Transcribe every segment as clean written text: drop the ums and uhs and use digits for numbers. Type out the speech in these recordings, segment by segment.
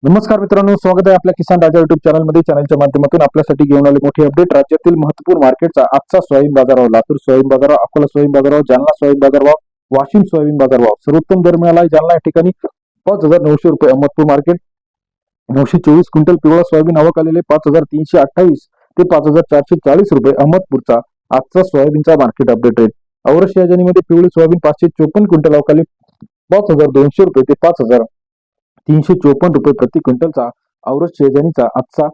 नमस्कार मित्रांनो, स्वागत आहे आपल्या किसान राजा युट्यूब चॅनलमध्ये. चॅनलच्या माध्यमातून आपल्यासाठी घेऊन आले मोठी अपडेट. राज्यातील महत्त्वपूर्ण मार्केटचा आजचा सोयाबीन बाजारभाव, लातूर सोयाबीन बाजारभाव, अकोला सोयाबीन बाजारभाव, जालना सोयाबीन बाजारभाव, वाशिम सोयाबीन बाजारभाव. सर्वोत्तम दर मिळाला आहे जालना या ठिकाणी 5,900 रुपये. अहमदपूर मार्केट 924 क्विंटल पिवळा सोयाबीन आवक आलेले 5,328 ते 5,440 रुपये. अहमदपूरचा आजचा सोयाबीनचा मार्केट अपडेट रेट. औरच याजनीमध्ये पिवळी सोयाबीन 554 क्विंटल आवक आले 5,200 रुपये ते 5,354 रुपये प्रति क्विंटलचा औरच शेजानीचा आजचा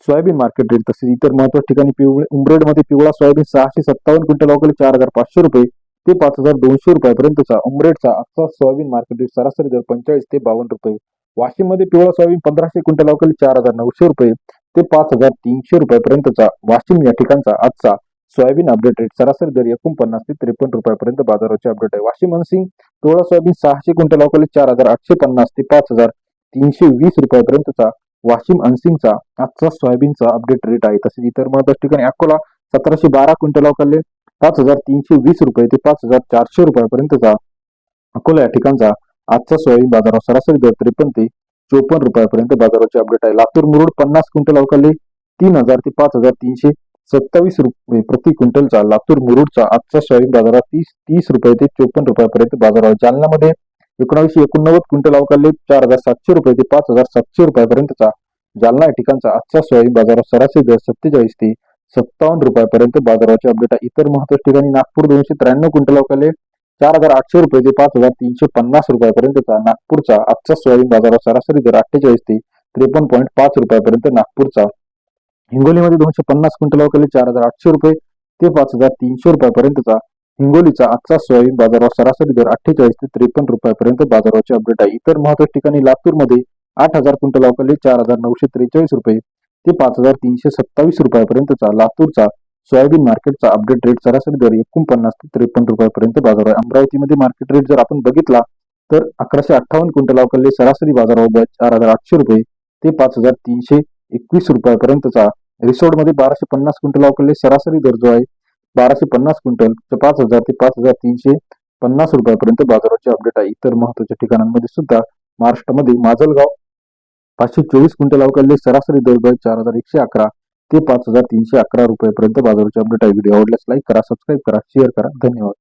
सोयाबीन मार्केट रेट. तसेच इतर महत्वाच्या ठिकाणी उमरेडमध्ये पिवळा सोयाबीन 657 क्विंटल अवकाली 4,500 रुपये ते 5,200 रुपयापर्यंतचा उमरेडचा आजचा सोयाबीन मार्केट रेट. सरासरी दर 45 ते 52 रुपये. वाशिम मध्ये पिवळा सोयाबीन 1500 क्विंटल अवकाली 4,900 रुपये ते 5,300 रुपयापर्यंतचा वाशिम या ठिकाणचा आजचा सोयाबीन अपडेट रेट. सरासरी दर 49 ते 53 रुपयापर्यंत बाजाराचे अपडेट आहे. वाशिम अनसिंग पिवळा सोयाबीन 600 क्विंटल अवकाली 4,850 ते 5,320 रुपयापर्यंतचा वाशिम अनसिंगचा आजचा सोयाबीनचा अपडेट रेट आहे. तसेच इतर महत्वाच्या ठिकाणी अकोला 1712 क्विंटल अवकाले 5,320 रुपये ते 5,400 रुपयापर्यंतचा अकोला या ठिकाणचा आजचा सोयाबीन बाजारावर सरासरी दर 53 ते 54 रुपयापर्यंत बाजाराचे अपडेट आहे. लातूर मुरुड 50 क्विंटल अवकाले 3,000 ते 5,327 रुपये प्रति क्विंटलचा लातूर मुरुडचा आजचा सोयाबीन बाजारात 30 रुपये ते 54 रुपयापर्यंत बाजार आहे. जालन्यामध्ये 1989 क्विंटल अवकाले 4,700 रुपये ते 5,700 रुपयापर्यंतचा जालना या ठिकाणचा आजचा सोयाबीन बाजारात सरासरी दर 47 ते 57 रुपयापर्यंत बाजाराचे अपडेट आहे. इतर महत्वाच्या ठिकाणी नागपूर 293 क्विंटल अवकाले 4,800 रुपये ते 5,350 रुपयापर्यंतचा नागपूरचा आजचा सोयाबीन बाजारात सरासरी दर 48 ते 53.5 रुपयापर्यंत नागपूरचा. हिंगोलीमध्ये 250 क्विंटल अवकाले 4,800 रुपये ते 5,300 रुपयापर्यंतचा हिंगोलीचा आजचा सोयाबीन बाजारावर सरासरी दर 48 ते 53 रुपयापर्यंत बाजाराचे अपडेट आहे. इतर महत्वाच्या ठिकाणी लातूरमध्ये 8,000 क्विंटल अवकाले 4,943 रुपये ते 5,327 रुपयापर्यंतचा लातूरचा सोयाबीन मार्केटचा अपडेट रेट. सरासरी दर 49 ते 53 रुपयापर्यंत बाजार आहे. अमरावतीमध्ये मार्केट रेट जर आपण बघितला तर 1,158 क्विंटल अवकाले सरासरी बाजारावर 4,800 रुपये ते 5,321 रुपयापर्यंतचा. रिसोडमध्ये 1,250 क्विंटल अवकाले सरासरी दर जो आहे 1,250 क्विंटल 5,000 ते 5,350 रुपयापर्यंत बाजाराचे अपडेट आहे. इतर महत्वाच्या ठिकाणांमध्ये सुद्धा महाराष्ट्रामध्ये माजलगाव 524 क्विंटल अवकाले सरासरी दर 4,111 ते 5,311 रुपयापर्यंत बाजाराचे अपडेट आहे. व्हिडिओ आवडल्यास लाईक करा, सबस्क्राईब करा, शेअर करा. धन्यवाद.